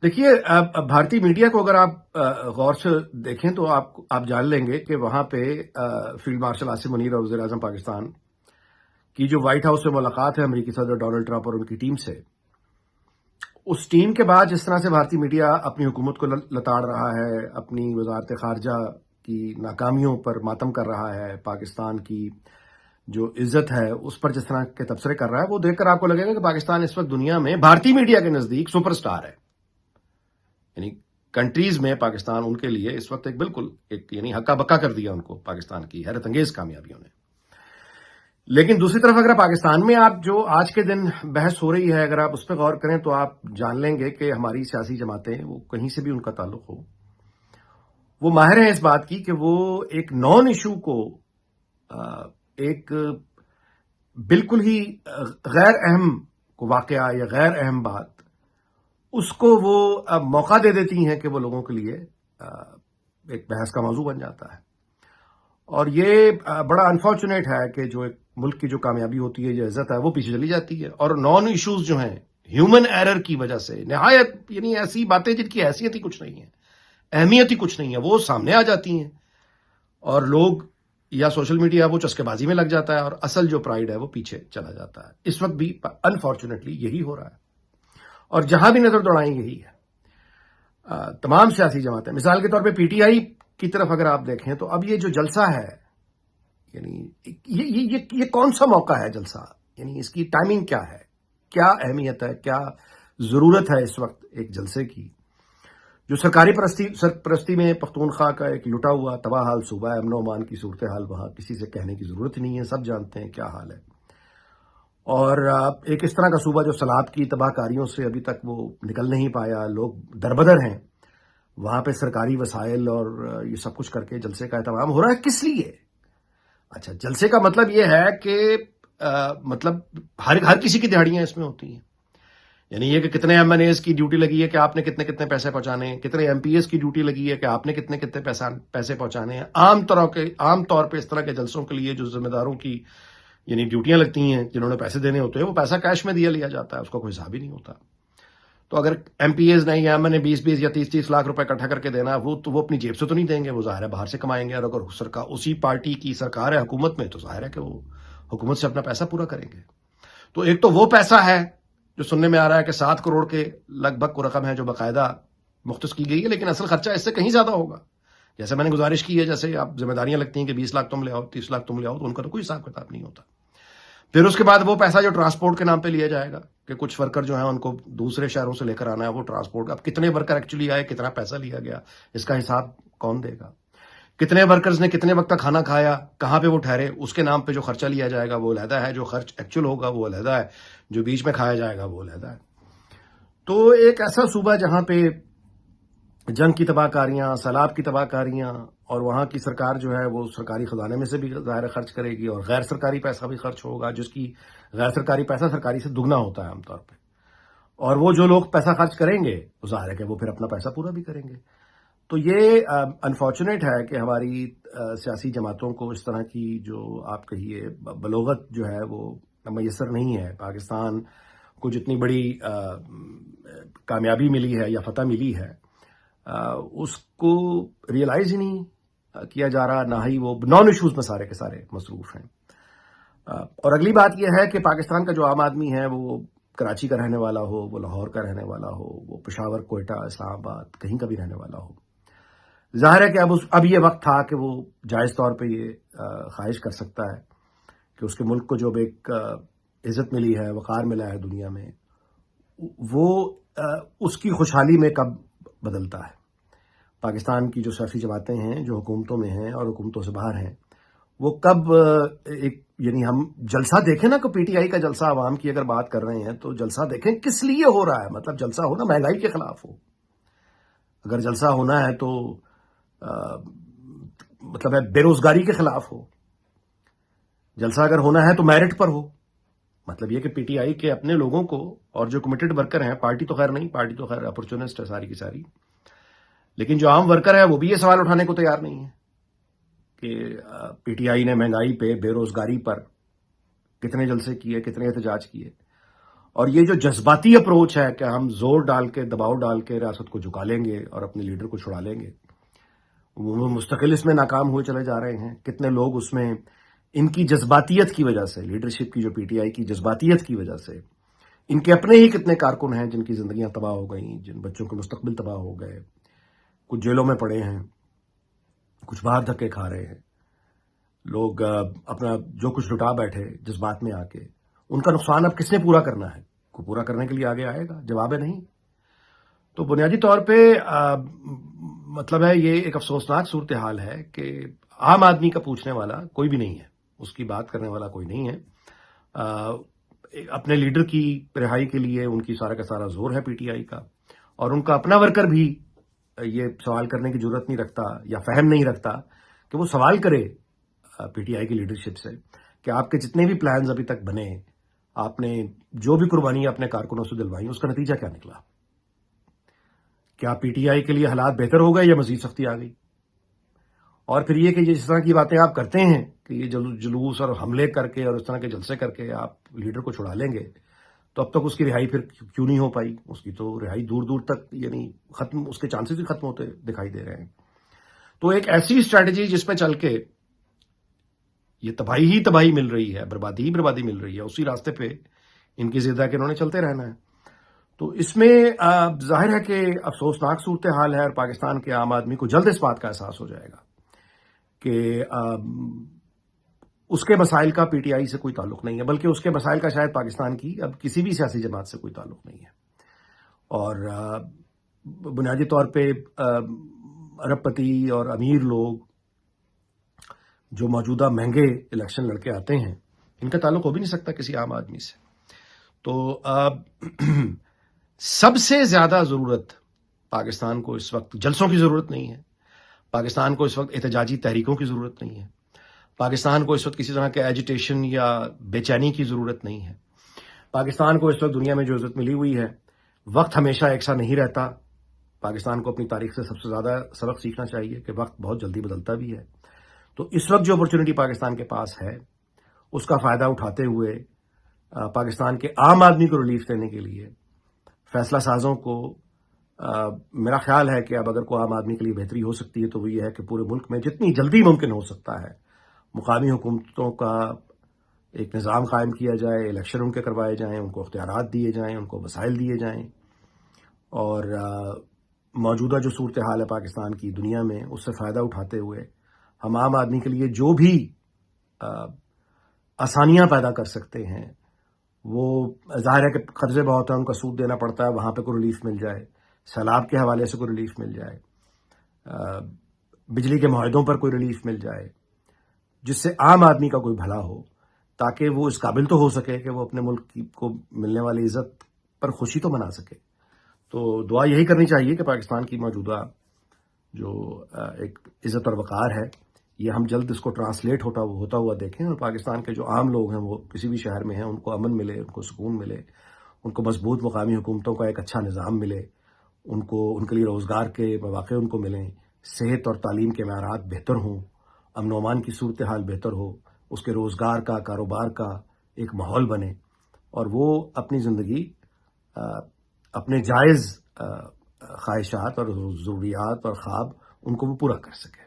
دیکھیے، بھارتی میڈیا کو اگر آپ غور سے دیکھیں تو آپ جان لیں گے کہ وہاں پہ فیلڈ مارشل عاصم منیر اور وزیر اعظم پاکستان کی جو وائٹ ہاؤس سے ملاقات ہے امریکی صدر ڈونلڈ ٹرمپ اور ان کی ٹیم سے، اس ٹیم کے بعد جس طرح سے بھارتی میڈیا اپنی حکومت کو لتاڑ رہا ہے، اپنی وزارت خارجہ کی ناکامیوں پر ماتم کر رہا ہے، پاکستان کی جو عزت ہے اس پر جس طرح کے تبصرے کر رہا ہے، وہ دیکھ کر آپ کو لگے گا کہ پاکستان اس وقت دنیا میں بھارتی میڈیا کے نزدیک سپر سٹار ہے. یعنی کنٹریز میں پاکستان ان کے لیے اس وقت بالکل یعنی ہکا بکا کر دیا ان کو پاکستان کی حیرت انگیز کامیابیوں نے. لیکن دوسری طرف اگر پاکستان میں آپ جو آج کے دن بحث ہو رہی ہے، اگر آپ اس پہ غور کریں تو آپ جان لیں گے کہ ہماری سیاسی جماعتیں، وہ کہیں سے بھی ان کا تعلق ہو، وہ ماہر ہیں اس بات کی کہ وہ ایک نان ایشو کو ایک بالکل ہی غیر اہم واقعہ یا غیر اہم بات، اس کو وہ موقع دے دیتی ہیں کہ وہ لوگوں کے لیے ایک بحث کا موضوع بن جاتا ہے. اور یہ بڑا انفارچونیٹ ہے کہ جو ایک ملک کی جو کامیابی ہوتی ہے، جو عزت ہے، وہ پیچھے چلی جاتی ہے. اور نان ایشوز جو ہیں ہیومن ایرر کی وجہ سے نہایت یعنی ایسی باتیں جن کی حیثیت ہی کچھ نہیں ہے، اہمیت ہی کچھ نہیں ہے، وہ سامنے آ جاتی ہیں اور لوگ یا سوشل میڈیا وہ چسکے بازی میں لگ جاتا ہے اور اصل جو پرائیڈ ہے وہ پیچھے چلا جاتا ہے. اس وقت بھی انفارچونیٹلی یہی ہو رہا ہے اور جہاں بھی نظر دوڑائیں یہی ہے. تمام سیاسی جماعتیں، مثال کے طور پہ پی ٹی آئی کی طرف اگر آپ دیکھیں تو اب یہ جو جلسہ ہے، یعنی یہ کون سا موقع ہے جلسہ، یعنی اس کی ٹائمنگ کیا ہے، کیا اہمیت ہے، کیا ضرورت ہے اس وقت ایک جلسے کی، جو سرکاری سرپرستی میں پختونخوا کا ایک لٹا ہوا تباہ حال صوبہ ہے. امن و امان کی صورتحال وہاں کسی سے کہنے کی ضرورت ہی نہیں ہے، سب جانتے ہیں کیا حال ہے. اور ایک اس طرح کا صوبہ جو سیلاب کی تباہ کاریوں سے ابھی تک وہ نکل نہیں پایا، لوگ دربدر ہیں، وہاں پہ سرکاری وسائل اور یہ سب کچھ کر کے جلسے کا اہتمام ہو رہا ہے. کس لیے؟ اچھا، جلسے کا مطلب یہ ہے کہ مطلب ہر کسی کی دہاڑیاں اس میں ہوتی ہیں. یعنی یہ کہ کتنے ایم این ایز کی ڈیوٹی لگی ہے کہ آپ نے کتنے کتنے پیسے پہنچانے ہیں، کتنے ایم پی ایز کی ڈیوٹی لگی ہے کہ آپ نے کتنے کتنے پیسے پہنچانے ہیں. عام طور پہ اس طرح کے جلسوں کے لیے جو ذمہ داروں کی یعنی ڈیوٹیاں لگتی ہیں، جنہوں نے پیسے دینے ہوتے ہیں، وہ پیسہ کیش میں لیا جاتا ہے، اس کا کوئی حساب ہی نہیں ہوتا. تو اگر ایم پی ایز نہیں یا ایم این اے 20 یا 30 لاکھ روپے اکٹھا کر کے دینا، وہ اپنی جیب سے تو نہیں دیں گے، وہ ظاہر ہے باہر سے کمائیں گے. اور اگر اسی پارٹی کی سرکار ہے حکومت میں، تو ظاہر ہے کہ وہ حکومت سے اپنا پیسہ پورا کریں گے. تو ایک تو وہ پیسہ ہے جو سننے میں آ رہا ہے کہ 7 کروڑ کے لگ بھگ کو رقم ہے جو باقاعدہ مختص کی گئی ہے، لیکن اصل خرچہ اس سے کہیں زیادہ ہوگا. جیسے میں نے گزارش کی ہے، جیسے آپ ذمہ داریاں لگتی ہیں کہ 20 لاکھ تم لے آؤ، 30 لاکھ تم لے آؤ، تو ان کا تو کوئی حساب کتاب نہیں ہوتا. پھر اس کے بعد وہ پیسہ جو ٹرانسپورٹ کے نام پہ لیا جائے گا کہ کچھ ورکر جو ہیں ان کو دوسرے شہروں سے لے کر آنا ہے، وہ ٹرانسپورٹ، اب کتنے ورکر ایکچولی آئے، کتنا پیسہ لیا گیا، اس کا حساب کون دے گا؟ کتنے ورکرز نے کتنے وقت تک کھانا کھایا، کہاں پہ وہ ٹھہرے، اس کے نام پہ جو خرچہ لیا جائے گا وہ علیحدہ ہے، جو خرچ ایکچوئل ہوگا وہ علیحدہ ہے، جو بیچ میں کھایا جائے گا وہ علیحدہ ہے. تو ایک ایسا صوبہ جہاں پہ جنگ کی تباہ کاریاں، سیلاب کی تباہ کاریاں، اور وہاں کی سرکار جو ہے وہ سرکاری خزانے میں سے بھی ظاہر خرچ کرے گی اور غیر سرکاری پیسہ بھی خرچ ہوگا، جس کی غیر سرکاری پیسہ سرکاری سے دگنا ہوتا ہے عام طور پہ. اور وہ جو لوگ پیسہ خرچ کریں گے وہ ظاہر ہے کہ وہ پھر اپنا پیسہ پورا بھی کریں گے. تو یہ انفارچونیٹ ہے کہ ہماری سیاسی جماعتوں کو اس طرح کی جو آپ کہیے بلوغت جو ہے وہ میسر نہیں ہے. پاکستان کو جتنی بڑی کامیابی ملی ہے یا فتح ملی ہے، اس کو ریئلائز ہی نہیں کیا جا رہا، نہ ہی وہ نان ایشوز میں سارے کے سارے مصروف ہیں. اور اگلی بات یہ ہے کہ پاکستان کا جو عام آدمی ہے، وہ کراچی کا رہنے والا ہو، وہ لاہور کا رہنے والا ہو، وہ پشاور، کوئٹہ، اسلام آباد، کہیں کا بھی رہنے والا ہو، ظاہر ہے کہ اب یہ وقت تھا کہ وہ جائز طور پہ یہ خواہش کر سکتا ہے کہ اس کے ملک کو جو ایک عزت ملی ہے، وقار ملا ہے دنیا میں، وہ اس کی خوشحالی میں کب بدلتا ہے. پاکستان کی جو سیاسی جماعتیں ہیں جو حکومتوں میں ہیں اور حکومتوں سے باہر ہیں، وہ کب ایک یعنی ہم جلسہ دیکھیں نا، کہ پی ٹی آئی کا جلسہ عوام کی اگر بات کر رہے ہیں تو جلسہ دیکھیں کس لیے ہو رہا ہے. مطلب جلسہ ہونا مہنگائی کے خلاف ہو، اگر جلسہ ہونا ہے تو مطلب ہے بے روزگاری کے خلاف ہو، جلسہ اگر ہونا ہے تو میرٹ پر ہو. مطلب یہ کہ پی ٹی آئی کے اپنے لوگوں کو اور جو کمیٹڈ ورکر ہیں، پارٹی تو خیر نہیں، پارٹی تو خیر اپورچونسٹ ہے ساری کی ساری، لیکن جو عام ورکر ہے وہ بھی یہ سوال اٹھانے کو تیار نہیں ہے کہ پی ٹی آئی نے مہنگائی پہ، بے روزگاری پر کتنے جلسے کیے، کتنے احتجاج کیے. اور یہ جو جذباتی اپروچ ہے کہ ہم زور ڈال کے دباؤ ڈال کے ریاست کو جھکا لیں گے اور اپنے لیڈر کو چھڑا لیں گے، وہ مستقل اس میں ناکام ہوئے چلے جا رہے ہیں. کتنے لوگ اس میں ان کی جذباتیت کی وجہ سے، لیڈرشپ کی جو پی ٹی آئی کی جذباتیت کی وجہ سے، ان کے اپنے ہی کتنے کارکن ہیں جن کی زندگیاں تباہ ہو گئیں، جن بچوں کے مستقبل تباہ ہو گئے، کچھ جیلوں میں پڑے ہیں، کچھ باہر دھکے کھا رہے ہیں. لوگ اپنا جو کچھ لٹا بیٹھے جذبات میں آ کے، ان کا نقصان اب کس نے پورا کرنا ہے؟ کوئی پورا کرنے کے لیے آگے آئے گا؟ جواب ہے نہیں. تو بنیادی طور پہ مطلب ہے یہ ایک افسوسناک صورتحال ہے کہ عام آدمی کا پوچھنے والا کوئی بھی نہیں ہے، اس کی بات کرنے والا کوئی نہیں ہے. اپنے لیڈر کی رہائی کے لیے ان کی سارا کا سارا زور ہے پی ٹی آئی کا، اور ان کا اپنا ورکر بھی یہ سوال کرنے کی ضرورت نہیں رکھتا یا فہم نہیں رکھتا کہ وہ سوال کرے پی ٹی آئی کی لیڈرشپ سے کہ آپ کے جتنے بھی پلانز ابھی تک بنے، آپ نے جو بھی قربانیاں اپنے کارکنوں سے دلوائیں، اس کا نتیجہ کیا نکلا؟ کیا پی ٹی آئی کے لیے حالات بہتر ہو گئے یا مزید سختی آ گئی؟ اور پھر یہ کہ جس طرح کی باتیں آپ کرتے ہیں کہ یہ جلوس اور حملے کر کے اور اس طرح کے جلسے کر کے آپ لیڈر کو چھڑا لیں گے، تو اب تک اس کی رہائی پھر کیوں نہیں ہو پائی؟ اس کی تو رہائی دور دور تک یعنی ختم، اس کے چانسز ہی ختم ہوتے دکھائی دے رہے ہیں. تو ایک ایسی اسٹریٹجی جس پہ چل کے یہ تباہی ہی تباہی مل رہی ہے، بربادی ہی بربادی مل رہی ہے، اسی راستے پہ ان کی ضد ہے کہ انہوں نے چلتے رہنا ہے. تو اس میں ظاہر ہے کہ افسوسناک صورتحال ہے، اور پاکستان کے عام آدمی کو جلد اس بات کا احساس ہو جائے گا کہ اس کے مسائل کا پی ٹی آئی سے کوئی تعلق نہیں ہے، بلکہ اس کے مسائل کا شاید پاکستان کی اب کسی بھی سیاسی جماعت سے کوئی تعلق نہیں ہے. اور بنیادی طور پہ ارب پتی اور امیر لوگ جو موجودہ مہنگے الیکشن لڑکے آتے ہیں، ان کا تعلق ہو بھی نہیں سکتا کسی عام آدمی سے. تو سب سے زیادہ ضرورت پاکستان کو اس وقت جلسوں کی ضرورت نہیں ہے، پاکستان کو اس وقت احتجاجی تحریکوں کی ضرورت نہیں ہے، پاکستان کو اس وقت کسی طرح کے ایجیٹیشن یا بے چینی کی ضرورت نہیں ہے. پاکستان کو اس وقت دنیا میں جو عزت ملی ہوئی ہے، وقت ہمیشہ ایک سا نہیں رہتا. پاکستان کو اپنی تاریخ سے سب سے زیادہ سبق سیکھنا چاہیے کہ وقت بہت جلدی بدلتا بھی ہے. تو اس وقت جو اپرچونٹی پاکستان کے پاس ہے، اس کا فائدہ اٹھاتے ہوئے پاکستان کے عام آدمی کو ریلیف دینے کے لیے فیصلہ سازوں کو میرا خیال ہے کہ اب اگر کوئی عام آدمی کے لیے بہتری ہو سکتی ہے تو وہ یہ ہے کہ پورے ملک میں جتنی جلدی ممکن ہو سکتا ہے مقامی حکومتوں کا ایک نظام قائم کیا جائے، الیکشن ان کے کروائے جائیں، ان کو اختیارات دیے جائیں، ان کو وسائل دیے جائیں، اور موجودہ جو صورتحال ہے پاکستان کی دنیا میں، اس سے فائدہ اٹھاتے ہوئے ہم عام آدمی کے لیے جو بھی آسانیاں پیدا کر سکتے ہیں، وہ ظاہر ہے کہ قرضے بہت ہیں، ان کا سود دینا پڑتا ہے، وہاں پہ کوئی ریلیف مل جائے، سیلاب کے حوالے سے کوئی ریلیف مل جائے، بجلی کے معاہدوں پر کوئی ریلیف مل جائے، جس سے عام آدمی کا کوئی بھلا ہو، تاکہ وہ اس قابل تو ہو سکے کہ وہ اپنے ملک کو ملنے والی عزت پر خوشی تو منا سکے. تو دعا یہی کرنی چاہیے کہ پاکستان کی موجودہ جو ایک عزت اور وقار ہے، یہ ہم جلد اس کو ٹرانسلیٹ ہوتا ہوا دیکھیں، اور پاکستان کے جو عام لوگ ہیں وہ کسی بھی شہر میں ہیں، ان کو امن ملے، ان کو سکون ملے، ان کو مضبوط مقامی حکومتوں کا ایک اچھا نظام ملے، ان کے لیے روزگار کے مواقع ان کو ملیں، صحت اور تعلیم کے معیارات بہتر ہوں، امن و امان کی صورتحال بہتر ہو، اس کے روزگار کا، کاروبار کا ایک ماحول بنے، اور وہ اپنی زندگی اپنے جائز خواہشات اور ضروریات اور خواب ان کو وہ پورا کر سکے.